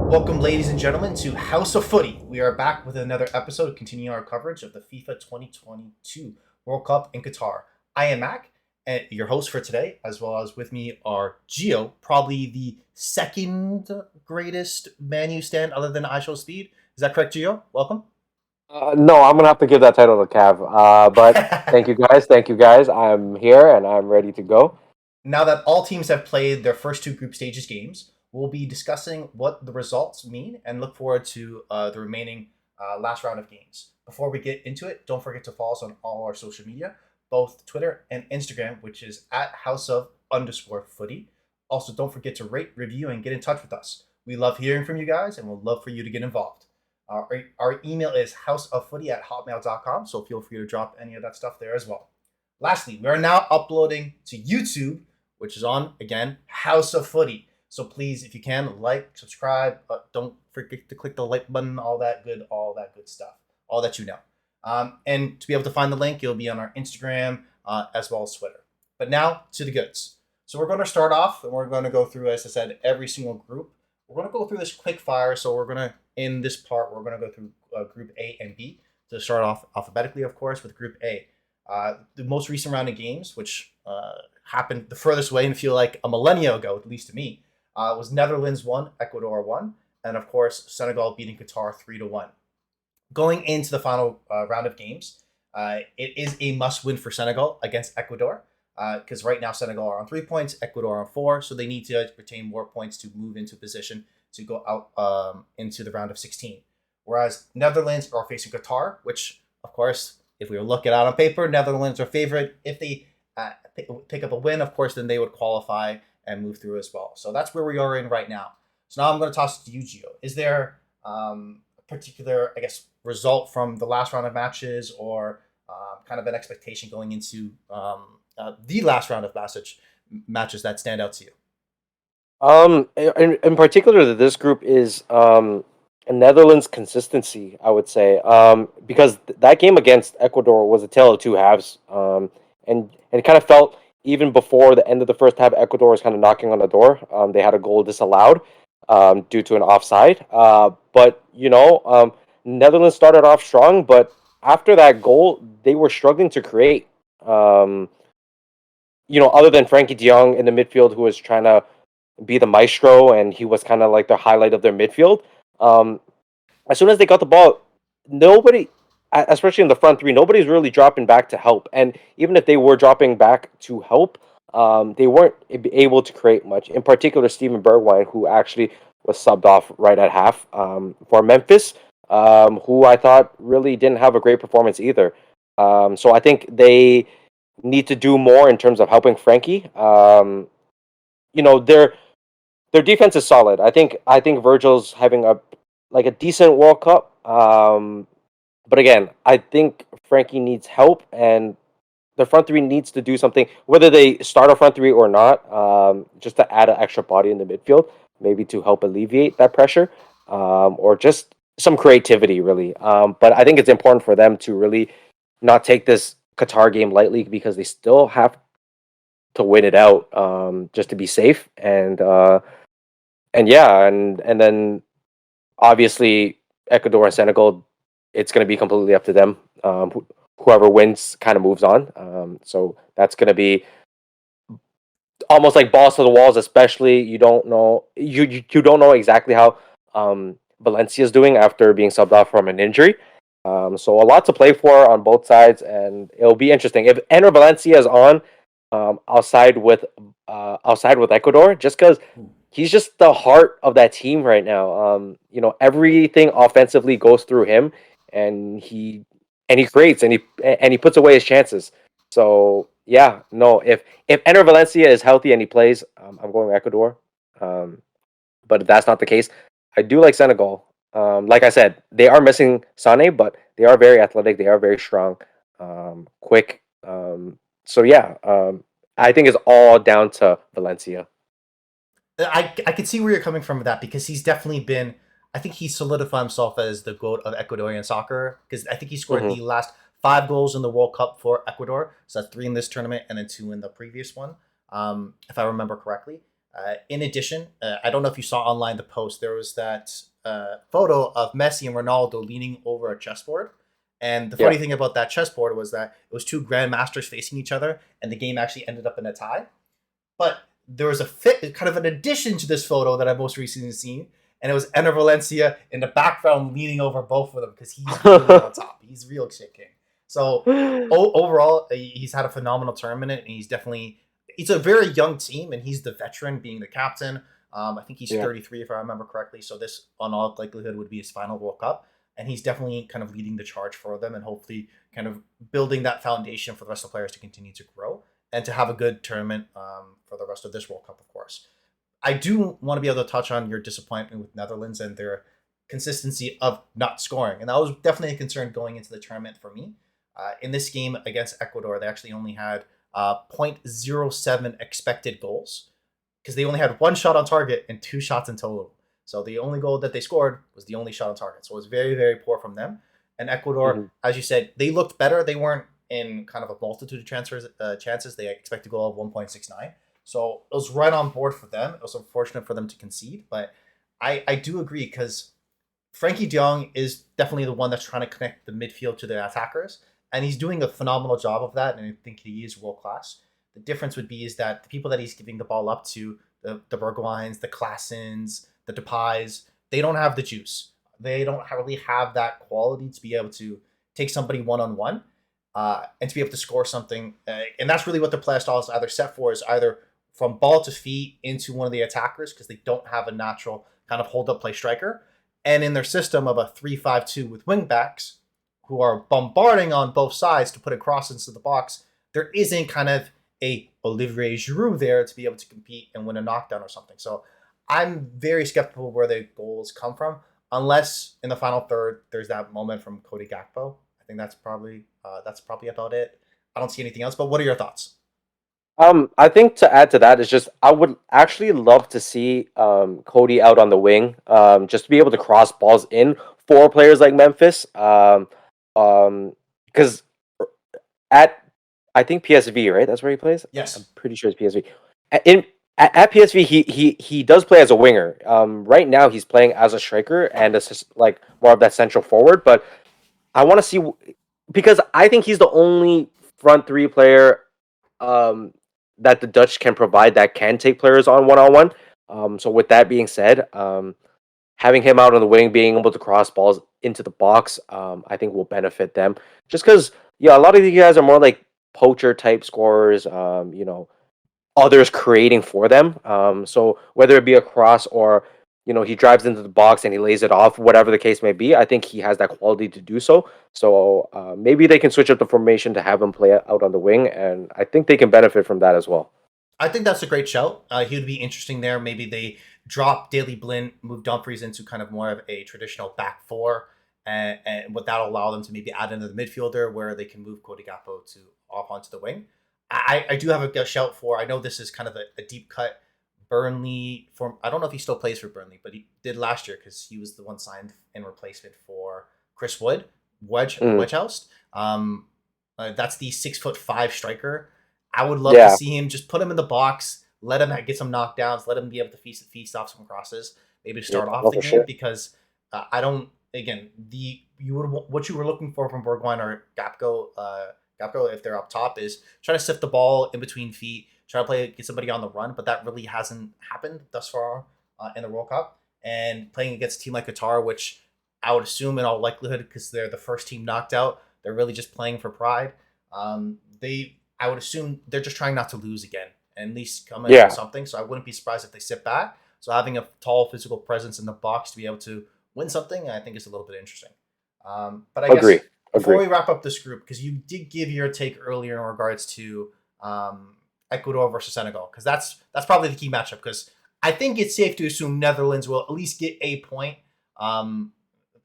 Welcome, ladies and gentlemen, to House of Footy. We are back with another episode, continuing our coverage of the FIFA 2022 World Cup in Qatar. I am Mac, and your host for today, as well as with me are Gio, probably the second greatest Man U stand other than I Show Speed. Is that correct, Gio? Welcome. No, I'm gonna have to give that title to Cav. But thank you guys. Thank you guys. I'm here and I'm ready to go. Now that all teams have played their first two group stages games, we'll be discussing what the results mean and look forward to the remaining last round of games. Before we get into it, don't forget to follow us on all our social media, both Twitter and Instagram, which is at House of underscore footy. Also, don't forget to rate, review, and get in touch with us. We love hearing from you guys and we'll love for you to get involved. Our email is houseoffooty at hotmail.com, so feel free to drop any of that stuff there as well. Lastly, we are now uploading to YouTube, which is on, again, House of Footy. So please, if you can, like, subscribe, don't forget to click the like button, all that good stuff, all that you know. And to be able to find the link, it'll be on our Instagram as well as Twitter. But now to the goods. So we're going to start off, and we're going to go through, as I said, every single group. We're going to go through this quick fire. So we're going to, in this part, we're going to go through Group A and B to start off alphabetically, of course, with Group A. The most recent round of games, which happened the furthest away and feel like a millennia ago, at least to me, was Netherlands 1, Ecuador 1, and of course, Senegal beating Qatar 3-1. Going into the final round of games, it is a must-win for Senegal against Ecuador, because right now Senegal are on 3 points, Ecuador on 4, so they need to retain more points to move into position to go out into the round of 16. Whereas Netherlands are facing Qatar, which, of course, if we look it out on paper, Netherlands are favorite. If they pick up a win, of course, then they would qualify and move through as well. So that's where we are in right now. So now I'm going to toss it to you, Gio. Is there a particular, I guess, result from the last round of matches or kind of an expectation going into the last round of matches that stand out to you? In particular, this group is Netherlands consistency. I would say because that game against Ecuador was a tale of two halves. And it kind of felt even before the end of the first half, Ecuador was kind of knocking on the door. They had a goal disallowed due to an offside. But Netherlands started off strong, but after that goal, they were struggling to create. Um, Other than Frankie De Jong in the midfield, who was trying to be the maestro, and he was kind of like the highlight of their midfield. Um, as soon as they got the ball, nobody, especially in the front three, nobody's really dropping back to help. And even if they were dropping back to help, they weren't able to create much. In particular, Steven Bergwijn, who actually was subbed off right at half for Memphis, who I thought really didn't have a great performance either. So I think they need to do more in terms of helping Frankie. Their defense is solid. I think Virgil's having a decent World Cup. But again, I think Frankie needs help, and the front three needs to do something, whether they start a front three or not, just to add an extra body in the midfield, maybe to help alleviate that pressure, or just some creativity, really. But I think it's important for them to really not take this Qatar game lightly because they still have to win it out, just to be safe. And yeah, and then obviously Ecuador and Senegal, it's going to be completely up to them. Whoever wins kind of moves on. So that's going to be almost like balls to the walls. Especially you don't know exactly how Valencia is doing after being subbed off from an injury. So a lot to play for on both sides, and it'll be interesting if Enner Valencia is on. Outside with Ecuador, just because he's just the heart of that team right now. Everything offensively goes through him, and he creates and he puts away his chances. So yeah, no, if Ener Valencia is healthy and he plays, I'm going with Ecuador. Um, but if that's not the case, I do like Senegal. Like I said, they are missing Sane, but they are very athletic. They are very strong, quick. So yeah, I think it's all down to Valencia. I could see where you're coming from with that because he's definitely been. I think he's solidified himself as the goat of Ecuadorian soccer because I think he scored Hmm. the last 5 goals in the World Cup for Ecuador. So that's three in this tournament and then two in the previous one, if I remember correctly. In addition, I don't know if you saw online the post. There was that photo of Messi and Ronaldo leaning over a chessboard. And the Yeah. funny thing about that chessboard was that it was two grandmasters facing each other, and the game actually ended up in a tie. But there was a fit, kind of an addition to this photo that I've most recently seen, and it was Enner Valencia in the background leaning over both of them because he's really on top. He's real shit king. So overall, he's had a phenomenal tournament, and he's a very young team, and he's the veteran, being the captain. I think he's Yeah. 33 if I remember correctly. So this, on all likelihood, would be his final World Cup, and he's definitely kind of leading the charge for them, and hopefully kind of building that foundation for the rest of the players to continue to grow and to have a good tournament for the rest of this World Cup, of course. I do want to be able to touch on your disappointment with Netherlands and their consistency of not scoring. And that was definitely a concern going into the tournament for me. In this game against Ecuador, they actually only had 0.07 expected goals because they only had one shot on target and two shots in total. So the only goal that they scored was the only shot on target. So it was very, very poor from them. And Ecuador, Mhm. as you said, they looked better. They weren't in kind of a multitude of chances. They expect a goal of 1.69. So it was right on board for them. It was unfortunate for them to concede, but I do agree because Frankie de Jong is definitely the one that's trying to connect the midfield to the attackers, and he's doing a phenomenal job of that. And I think he is world class. The difference would be is that the people that he's giving the ball up to, the Bergwijns, the Classens, the Depays, they don't have the juice. They don't really have that quality to be able to take somebody one on one, and to be able to score something. And that's really what the play style is either set for, is either from ball to feet into one of the attackers because they don't have a natural kind of hold up play striker. And in their system of a 3-5-2 with wing backs who are bombarding on both sides to put a cross into the box, there isn't kind of a Olivier Giroud there to be able to compete and win a knockdown or something. So I'm very skeptical where the goals come from, unless in the final third there's that moment from Cody Gakpo. I think that's probably about it. I don't see anything else. But what are your thoughts? I think to add to that is just I would actually love to see Cody out on the wing, just to be able to cross balls in for players like Memphis. Because at I think PSV, right? That's where he plays. I'm Yes. pretty sure it's PSV. In at PSV, he does play as a winger. Right now he's playing as a striker and like more of that central forward. But I want to see because I think he's the only front three player um, that the Dutch can provide that can take players on one on one. So with that being said, having him out on the wing, being able to cross balls into the box, I think will benefit them. Just because, yeah, a lot of these guys are more like poacher type scorers. Others creating for them. So whether it be a cross or he drives into the box and he lays it off, whatever the case may be, I think he has that quality to do so. So maybe they can switch up the formation to have him play out on the wing, and I think they can benefit from that as well. I think that's a great shout. He would be interesting there. Maybe they drop Daily Blind, move Dumfries into kind of more of a traditional back four, and what that'll allow them to maybe add into the midfielder where they can move Cody Gakpo to off onto the wing. I do have a shout for. I know this is kind of a deep cut. Burnley for I don't know if he still plays for Burnley, but he did last year because he was the one signed in replacement for Chris Wood, Mm, Wedgehouse. That's the 6'5" striker. I would love to yeah, see him just put him in the box, let him get some knockdowns, let him be able to feast off some crosses, maybe to yeah, start off no, the for game sure. because I don't. Again, the you would what you were looking for from Bergwijn or Gapco if they're up top is try to sift the ball in between feet, try to get somebody on the run, but that really hasn't happened thus far in the World Cup. And playing against a team like Qatar, which I would assume in all likelihood because they're the first team knocked out, they're really just playing for pride. I would assume they're just trying not to lose again and at least come in with Yeah, something. So I wouldn't be surprised if they sit back. So having a tall physical presence in the box to be able to win something, I think is a little bit interesting. But I agree, guess before agree. we wrap up this group, because you did give your take earlier in regards to Ecuador versus Senegal, because that's probably the key matchup. Because I think it's safe to assume Netherlands will at least get a point. Um,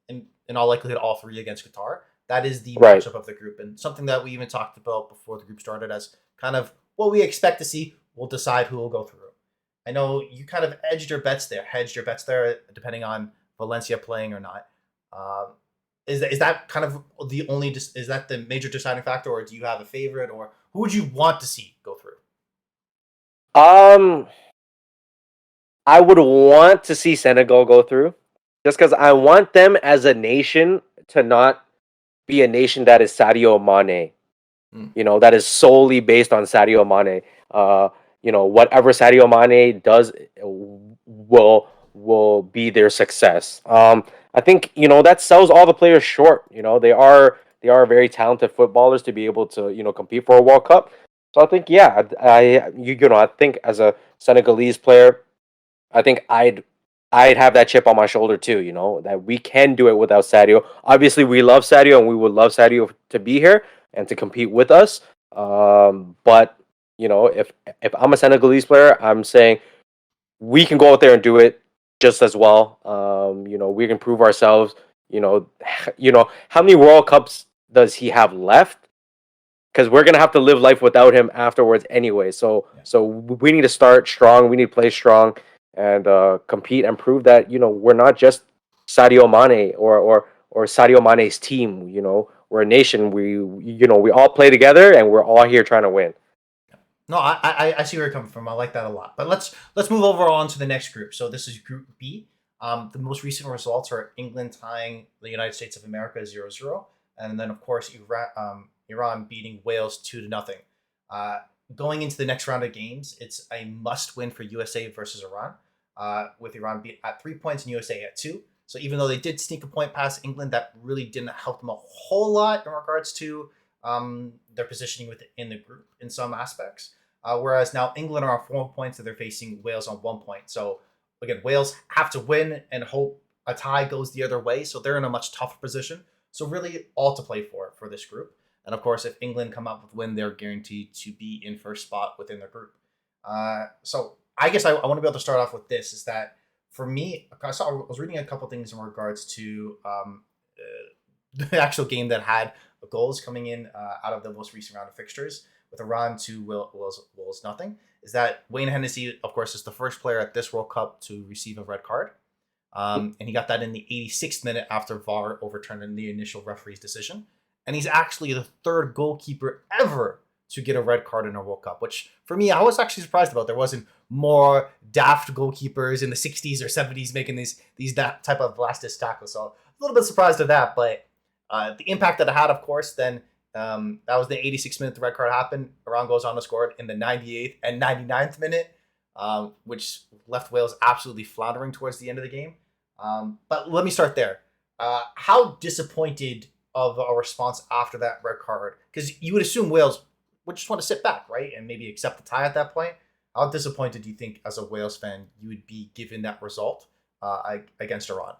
in all likelihood, all three against Qatar. That is the Right. matchup of the group, and something that we even talked about before the group started as kind of what we expect to see. We'll decide who will go through. I know you kind of hedged your bets there, depending on Valencia playing or not. Um, is that kind of the only? Is that the major deciding factor, or do you have a favorite, or who would you want to see go through? Um, I would want to see Senegal go through, just because I want them as a nation to not be a nation that is Sadio Mane. Mm. That is solely based on Sadio Mane. Whatever Sadio Mane does will be their success. I think that sells all the players short. They are very talented footballers to be able to compete for a World Cup. So I think yeah, I think as a Senegalese player, I think I'd have that chip on my shoulder too. That we can do it without Sadio. Obviously, we love Sadio, and we would love Sadio to be here and to compete with us. But if I'm a Senegalese player, I'm saying we can go out there and do it just as well. We can prove ourselves. How many World Cups does he have left? Because we're gonna have to live life without him afterwards anyway. So Yeah. so we need to start strong. We need to play strong and compete and prove that we're not just Sadio Mane or Sadio Mane's team. We're a nation. We all play together and we're all here trying to win. No, I see where you're coming from. I like that a lot. But let's move over on to the next group. So this is Group B. The most recent results are England tying the United States of America 0-0, and then of course Iran beating Wales 2-0. Uh, Going into the next round of games, it's a must win for USA versus Iran. With Iran beat at 3 points and USA at two. So even though they did sneak a point past England, that really didn't help them a whole lot in regards to their positioning within the group in some aspects. Whereas now England are on 4 points and they're facing Wales on 1 point. So again, Wales have to win and hope a tie goes the other way. So they're in a much tougher position. So really all to play for this group. And of course, if England come up with win, they're guaranteed to be in first spot within the group. So I guess I want to be able to start off with this is that for me, I was reading a couple things in regards to the actual game that had goals coming in out of the most recent round of fixtures with Iran to Wales nothing. Is that Wayne Hennessy, of course, is the first player at this World Cup to receive a red card. And he got that in the 86th minute after VAR overturned the initial referee's decision. And he's actually the third goalkeeper ever to get a red card in a World Cup, which for me, I was actually surprised about. There wasn't more daft goalkeepers in the 60s or 70s making these type of last ditch tackles. So a little bit surprised at that, but the impact that it had, of course, then that was the 86th minute the red card happened. Iran goes on to score it in the 98th and 99th minute, which left Wales absolutely floundering towards the end of the game. But let me start there. How disappointed of a response after that red card? Because you would assume Wales would just want to sit back, right, and maybe accept the tie at that point. How disappointed do you think, as a Wales fan, you would be given that result against Iran?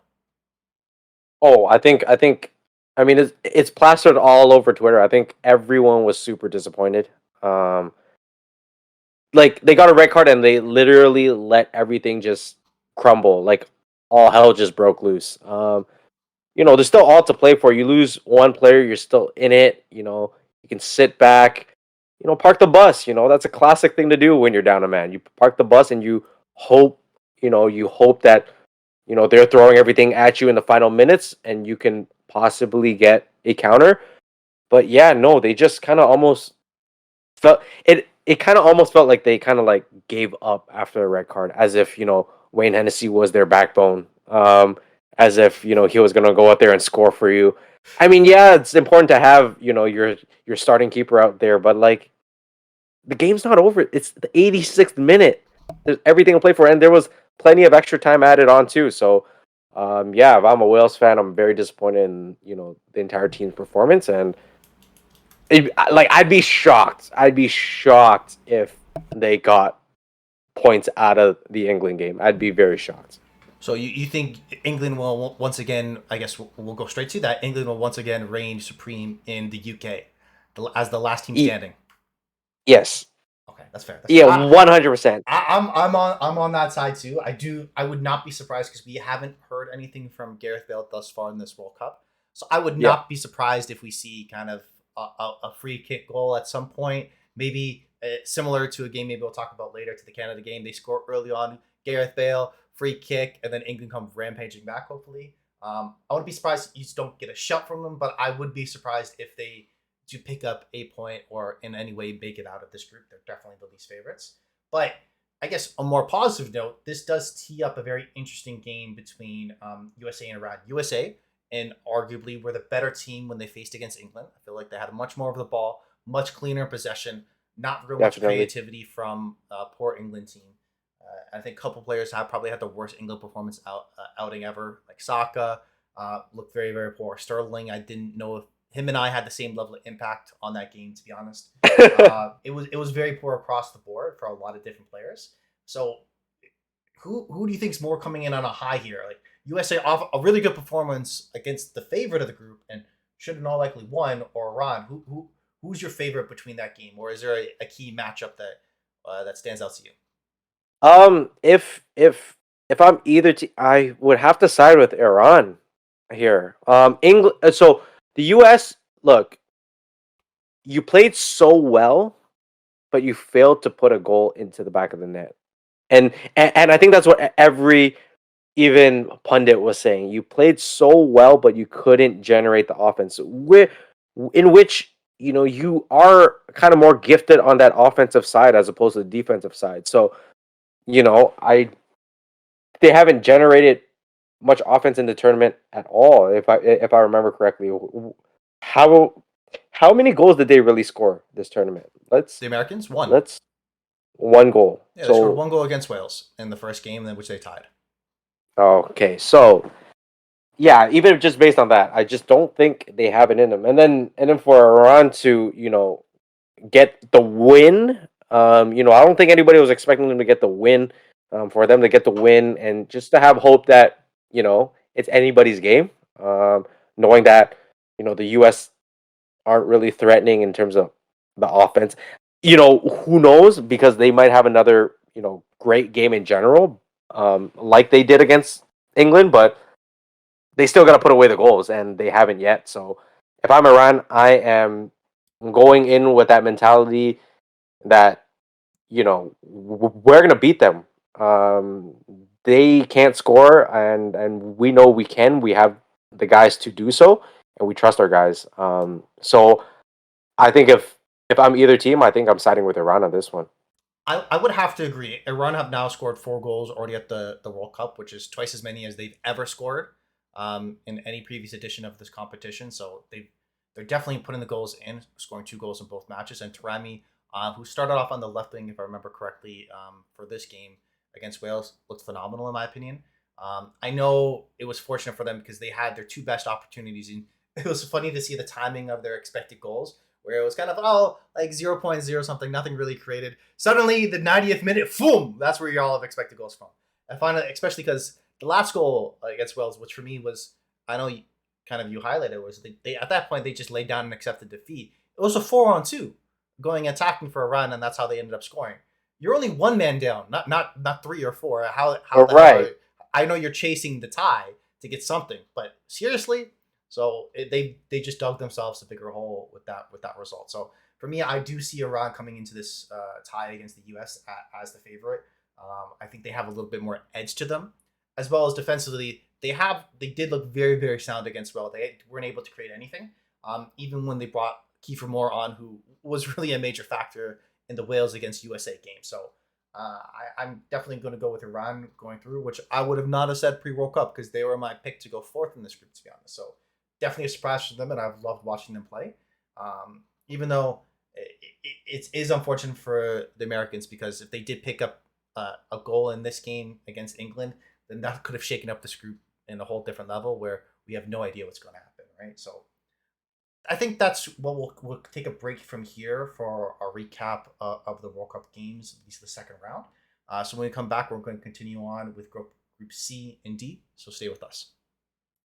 Oh, I mean it's plastered all over Twitter. I think everyone was super disappointed. Like they got a red card and they literally let everything just crumble. Like all hell just broke loose. There's still all to play for. You lose one player, you're still in it. You can sit back. Park the bus. That's a classic thing to do when you're down a man. You park the bus and you hope. You hope that they're throwing everything at you in the final minutes, and you can possibly get a counter. But yeah, no, they just kind of almost felt it. It kind of almost felt like they kind of like gave up after a red card, as if Wayne Hennessy was their backbone. As if he was gonna go out there and score for you. I mean, yeah, it's important to have your starting keeper out there, but like the game's not over. It's the 86th minute. There's everything to play for, and there was plenty of extra time added on too. So, yeah, if I'm a Wales fan, I'm very disappointed in the entire team's performance, and like I'd be shocked. I'd be shocked if they got points out of the England game. I'd be very shocked. So you think England will once again? I guess we'll go straight to that. England will once again reign supreme in the UK as the last team E- standing. yes, Okay, that's fair. That's fair. yeah, 100%. I'm on that side too. I would not be surprised because we haven't heard anything from Gareth Bale thus far in this World Cup. So I would Yeah, not be surprised if we see kind of a free kick goal at some point. Maybe similar to a game maybe we'll talk about later to the Canada game. They score early on. Gareth Bale free kick, and then England come rampaging back. Hopefully, I wouldn't be surprised if you just don't get a shot from them, but I would be surprised if they to pick up a point or in any way make it out of this group. They're definitely the least favorites. But I guess a more positive note, this does tee up a very interesting game between USA and Iran. USA, and arguably were the better team when they faced against England. I feel like they had much more of the ball, much cleaner possession, not real much Definitely. creativity from poor England team. I think a couple players have probably had the worst England performance outing ever, like Saka. Looked very, very poor. Sterling, I didn't know if him and I had the same level of impact on that game, to be honest. It was very poor across the board for a lot of different players. So who do you think's more coming in on a high here? Like USA off a really good performance against the favorite of the group and should have all likely won, or Iran. Who's your favorite between that game, or is there a key matchup that stands out to you? If I'm either I would have to side with Iran here. England. So the U.S. Look, you played so well, but you failed to put a goal into the back of the net, and I think that's what every even pundit was saying. You played so well, but you couldn't generate the offense. In which you are kind of more gifted on that offensive side as opposed to the defensive side. So I they haven't generated much offense in the tournament at all. If I remember correctly, how how many goals did they really score this tournament? The Americans won. Let's one goal. Yeah, they scored So one goal against Wales in the first game, in which they tied. okay, so yeah, even just based on that, I just don't think they have it in them. And then for Iran to get the win, I don't think anybody was expecting them to get the win. For them to get the win and just to have hope that it's anybody's game, knowing that the U.S. aren't really threatening in terms of the offense. Who knows? Because they might have another great game in general, like they did against England, but they still got to put away the goals, and they haven't yet. So if I'm Iran, I am going in with that mentality that we're gonna beat them. They can't score, and we know we can. We have the guys to do so, and we trust our guys. So I think if I'm either team, I think I'm siding with Iran on this one. I would have to agree. Iran have now scored 4 goals already at the World Cup, which is twice as many as they've ever scored in any previous edition of this competition. So they're definitely putting the goals in, scoring 2 goals in both matches. And Tarami, who started off on the left wing, if I remember correctly, for this game against Wales, looked phenomenal in my opinion. I know it was fortunate for them because they had their two best opportunities, and it was funny to see the timing of their expected goals, where it was kind of like 0.0 something, nothing really created. Suddenly, the 90th minute, boom! That's where you all have expected goals from. I find it, especially because the last goal against Wales, which for me was, I know you highlighted, was they at that point they just laid down and accepted defeat. It was a 4-on-2, going attacking for a run, and that's how they ended up scoring. You're only one man down, not 3 or 4. How All the hell? right. I know you're chasing the tie to get something, but seriously, so they just dug themselves a bigger hole with that result. So for me, I do see Iran coming into this tie against the U.S. As the favorite. I think they have a little bit more edge to them, as well as defensively. They did look very, very sound against Wales. They weren't able to create anything, even when they brought Kiefer Moore on, who was really a major factor in the Wales against USA game. So I'm definitely going to go with Iran going through, which I would have not have said pre World Cup because they were my pick to go fourth in this group, to be honest. So definitely a surprise for them, and I've loved watching them play. Even though it is unfortunate for the Americans because if they did pick up a goal in this game against England, then that could have shaken up this group in a whole different level where we have no idea what's going to happen, right? So I think that's what we'll take a break from here for our recap of the World Cup games, at least the second round. So when we come back, we're going to continue on with group C and D. So stay with us.